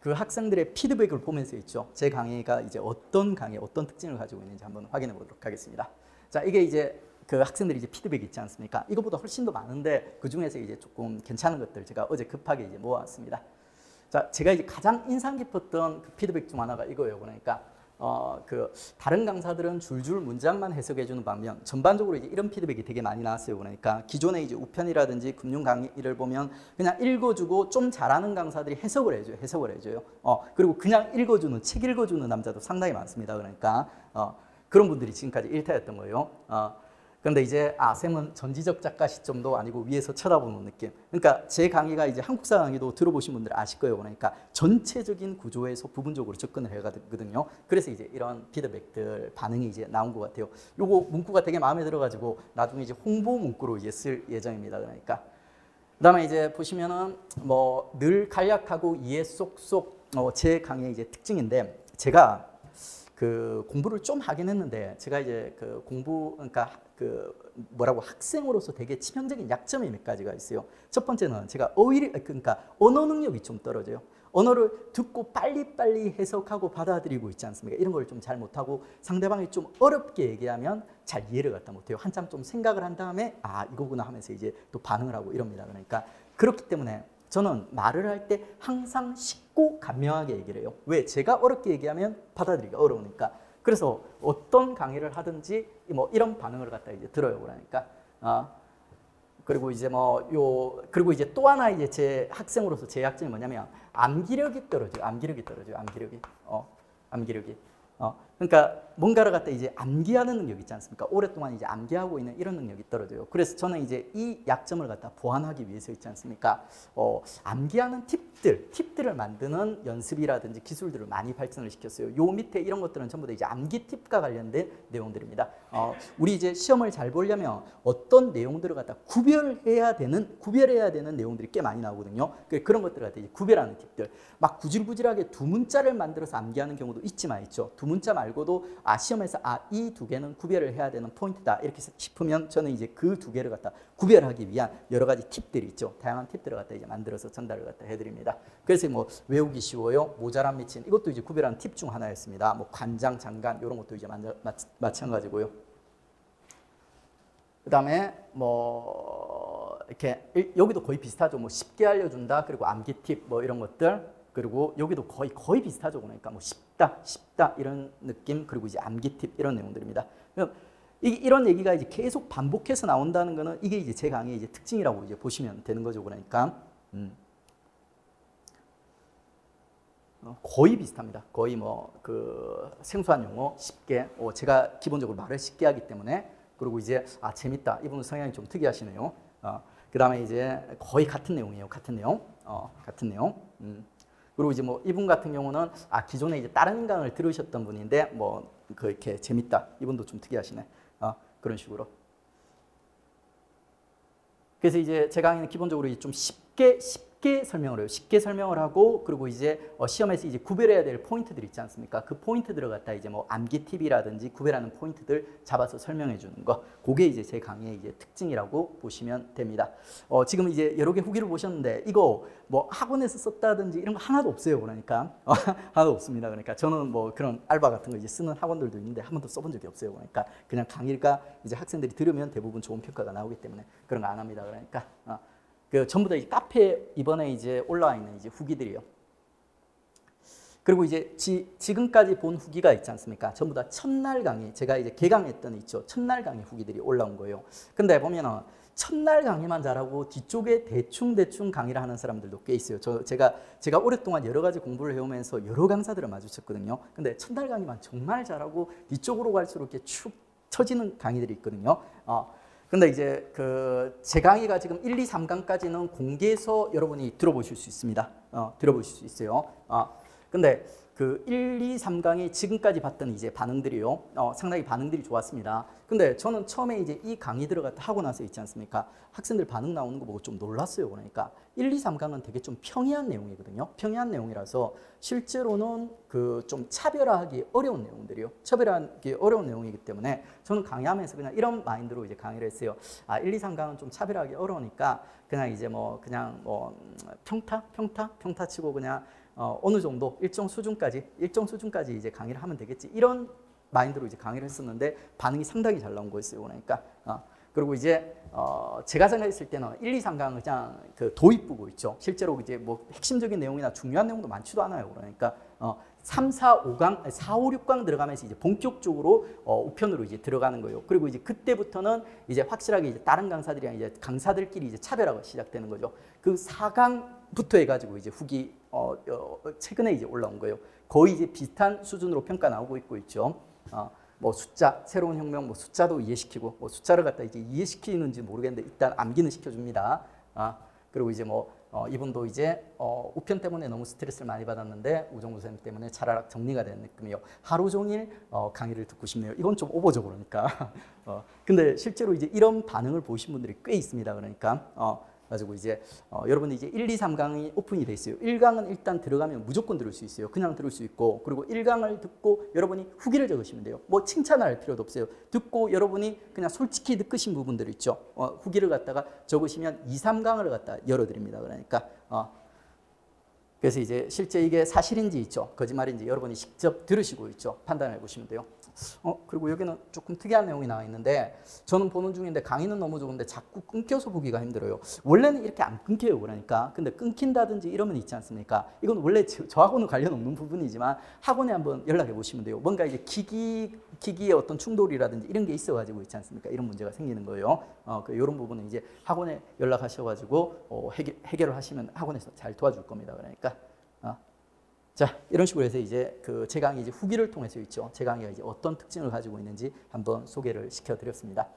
그 학생들의 피드백을 보면서 있죠. 제 강의가 이제 어떤 강의, 어떤 특징을 가지고 있는지 한번 확인해 보도록 하겠습니다. 자, 이게 이제 그 학생들이 이제 피드백이 있지 않습니까? 이거보다 훨씬 더 많은데 그 중에서 이제 조금 괜찮은 것들 제가 어제 급하게 이제 모아왔습니다. 자, 제가 이제 가장 인상 깊었던 그 피드백 중 하나가 이거예요. 그러니까 그 다른 강사들은 줄줄 문장만 해석해 주는 반면 전반적으로 이제 이런 피드백이 되게 많이 나왔어요. 그러니까 기존의 이제 우편이라든지 금융 강의를 보면 그냥 읽어주고 좀 잘하는 강사들이 해석을 해줘요. 그리고 그냥 읽어주는, 책 읽어주는 남자도 상당히 많습니다. 그러니까 그런 분들이 지금까지 일타였던 거예요. 그런데 이제 쌤은 전지적 작가 시점도 아니고 위에서 쳐다보는 느낌. 그러니까 제 강의가 이제 한국사 강의도 들어보신 분들 아실 거예요. 그러니까 전체적인 구조에서 부분적으로 접근을 해가거든요. 그래서 이제 이런 피드백들 반응이 이제 나온 것 같아요. 요거 문구가 되게 마음에 들어가지고 나중에 이제 홍보 문구로 이제 쓸 예정입니다. 그러니까 그다음에 이제 보시면은 뭐 늘 간략하고 이해 쏙쏙 제 강의의 이제 특징인데 제가 그 공부를 좀 하긴 했는데 제가 이제 그 그러니까 그 뭐라고 학생으로서 되게 치명적인 약점이 몇 가지가 있어요. 첫 번째는 제가 그러니까 언어 능력이 좀 떨어져요. 언어를 듣고 빨리빨리 해석하고 받아들이고 있지 않습니까? 이런 걸 좀 잘 못하고 상대방이 좀 어렵게 얘기하면 잘 이해를 갖다 못해요. 한참 좀 생각을 한 다음에 이거구나 하면서 이제 또 반응을 하고 이럽니다. 그러니까 그렇기 때문에 저는 말을 할 때 항상 쉽고 간명하게 얘기를 해요. 왜? 제가 어렵게 얘기하면 받아들이기가 어려우니까. 그래서 어떤 강의를 하든지 뭐 이런 반응을 갖다 이제 들어요. 그러니까 그리고 이제 그리고 이제 또 하나 이제 제 학생으로서 제 약점이 뭐냐면 암기력이 떨어져요. 암기력이. 그러니까 뭔가를 갖다 이제 암기하는 능력 있지 않습니까? 오랫동안 이제 암기하고 있는 이런 능력이 떨어져요. 그래서 저는 이제 이 약점을 갖다 보완하기 위해서 있지 않습니까? 암기하는 팁들을 만드는 연습이라든지 기술들을 많이 발전을 시켰어요. 요 밑에 이런 것들은 전부 다 이제 암기 팁과 관련된 내용들입니다. 우리 이제 시험을 잘 보려면 어떤 내용들을 갖다 구별해야 되는 내용들이 꽤 많이 나오거든요. 그런 것들을 갖다 이제 구별하는 팁들. 막 구질구질하게 두 문자를 만들어서 암기하는 경우도 있지만 있죠. 두 문자 말고도 시험에서 이 두 개는 구별을 해야 되는 포인트다 이렇게 싶으면 저는 이제 그 두 개를 갖다 구별하기 위한 여러 가지 팁들이 있죠. 다양한 팁들을 갖다 이제 만들어서 전달을 갖다 해드립니다. 그래서 뭐 외우기 쉬워요, 모자람 미친 이것도 이제 구별하는 팁 중 하나였습니다. 뭐 관장, 장관 이런 것도 이제 마찬가지고요. 그다음에 뭐 이렇게 여기도 거의 비슷하죠. 뭐 쉽게 알려준다 그리고 암기 팁 뭐 이런 것들. 그리고 여기도 거의 비슷하죠. 그러니까 뭐 쉽다 이런 느낌 그리고 이제 암기 팁 이런 내용들입니다. 이런 얘기가 이제 계속 반복해서 나온다는 거는 이게 이제 제 강의의 이제 특징이라고 이제 보시면 되는 거죠. 그러니까 거의 비슷합니다. 거의 뭐 그 생소한 용어 쉽게 제가 기본적으로 말을 쉽게 하기 때문에 그리고 이제 재밌다. 이분은 성향이 좀 특이하시네요. 그다음에 이제 거의 같은 내용이에요. 같은 내용. 그리고 이제 뭐 이분 같은 경우는 기존에 이제 다른 강을 들으셨던 분인데 뭐 그렇게 재밌다. 이분도 좀 특이하시네. 그런 식으로. 그래서 이제 제 강의는 기본적으로 좀 쉽게 설명을 해요. 쉽게 설명을 하고 그리고 이제 시험에서 이제 구별해야 될 포인트들 있지 않습니까? 그 포인트들을 갖다 이제 뭐 암기 팁이라든지 구별하는 포인트들 잡아서 설명해 주는 거. 그게 이제 제 강의의 이제 특징이라고 보시면 됩니다. 지금 이제 여러 개 후기를 보셨는데 이거 뭐 학원에서 썼다든지 이런 거 하나도 없어요. 그러니까 하나도 없습니다. 그러니까 저는 뭐 그런 알바 같은 거 이제 쓰는 학원들도 있는데 한 번도 써본 적이 없어요. 그러니까 그냥 강의가 이제 학생들이 들으면 대부분 좋은 평가가 나오기 때문에 그런 거 안 합니다. 그러니까 전부 다 카페 이번에 이제 올라와 있는 이제 후기들이요. 그리고 이제 지금까지 본 후기가 있지 않습니까? 전부 다 첫날 강의, 제가 이제 개강했던 있죠. 첫날 강의 후기들이 올라온 거예요. 근데 보면은 첫날 강의만 잘하고 뒤쪽에 대충 강의를 하는 사람들도 꽤 있어요. 제가 오랫동안 여러 가지 공부를 해오면서 여러 강사들을 마주쳤거든요. 근데 첫날 강의만 정말 잘하고 뒤쪽으로 갈수록 이렇게 축 처지는 강의들이 있거든요. 근데 이제 제 강의가 지금 1, 2, 3강까지는 공개해서 여러분이 들어보실 수 있습니다. 들어보실 수 있어요. 근데 그 1, 2, 3강이 지금까지 봤던 이제 반응들이요. 상당히 반응들이 좋았습니다. 근데 저는 처음에 이제 이 강의 들어갔다 하고 나서 있지 않습니까? 학생들 반응 나오는 거 보고 좀 놀랐어요. 그러니까 1, 2, 3강은 되게 좀 평이한 내용이거든요. 평이한 내용이라서 실제로는 좀 차별화하기 어려운 내용들이요. 차별화하기 어려운 내용이기 때문에 저는 강의하면서 그냥 이런 마인드로 이제 강의를 했어요. 1, 2, 3강은 좀 차별화하기 어려우니까 그냥 이제 평타 치고 그냥 어느 정도 일정 수준까지 이제 강의를 하면 되겠지. 이런 마인드로 이제 강의를 했었는데 반응이 상당히 잘 나온 거였어요. 그러니까 그리고 이제 제가 생각했을 때는 1, 2, 3강은 그냥 그 도입부고 있죠. 실제로 이제 뭐 핵심적인 내용이나 중요한 내용도 많지도 않아요. 그러니까 3, 4, 5강, 4, 5, 6강 들어가면서 이제 본격적으로 우편으로 이제 들어가는 거예요. 그리고 이제 그때부터는 이제 확실하게 이제 다른 강사들이랑 이제 강사들끼리 이제 차별화가 시작되는 거죠. 그 4강부터 해가지고 이제 후기 최근에 이제 올라온 거예요. 거의 이제 비슷한 수준으로 평가 나오고 있죠. 뭐 숫자, 새로운 혁명, 뭐 숫자도 이해시키고, 뭐 숫자를 갖다 이제 이해시키는지 모르겠는데 일단 암기는 시켜줍니다. 그리고 이제 뭐 이분도 이제 우편 때문에 너무 스트레스를 많이 받았는데 우정우 선생님 때문에 차라락 정리가 된 느낌이에요. 하루 종일 강의를 듣고 싶네요. 이건 좀 오버죠, 그러니까. 근데 실제로 이제 이런 반응을 보신 분들이 꽤 있습니다. 그러니까 가지고 이제 여러분이 이제 1, 2, 3강이 오픈이 돼 있어요. 1강은 일단 들어가면 무조건 들을 수 있어요. 그냥 들을 수 있고, 그리고 1강을 듣고 여러분이 후기를 적으시면 돼요. 뭐 칭찬할 필요도 없어요. 듣고 여러분이 그냥 솔직히 느끼신 부분들 있죠. 후기를 갖다가 적으시면 2, 3강을 갖다 열어드립니다. 그러니까 그래서 이제 실제 이게 사실인지 있죠, 거짓말인지 여러분이 직접 들으시고 있죠, 판단해 보시면 돼요. 그리고 여기는 조금 특이한 내용이 나와 있는데 저는 보는 중인데 강의는 너무 좋은데 자꾸 끊겨서 보기가 힘들어요. 원래는 이렇게 안 끊겨요. 그러니까 근데 끊긴다든지 이러면 있지 않습니까? 이건 원래 저하고는 관련 없는 부분이지만 학원에 한번 연락해 보시면 돼요. 뭔가 이제 기기의 어떤 충돌이라든지 이런 게 있어가지고 있지 않습니까? 이런 문제가 생기는 거예요. 이런 부분은 이제 학원에 연락하셔가지고 해결을 하시면 학원에서 잘 도와줄 겁니다. 그러니까. 자, 이런 식으로 해서 이제 그 제 강의 이제 후기를 통해서 있죠. 제 강의가 이제 어떤 특징을 가지고 있는지 한번 소개를 시켜드렸습니다.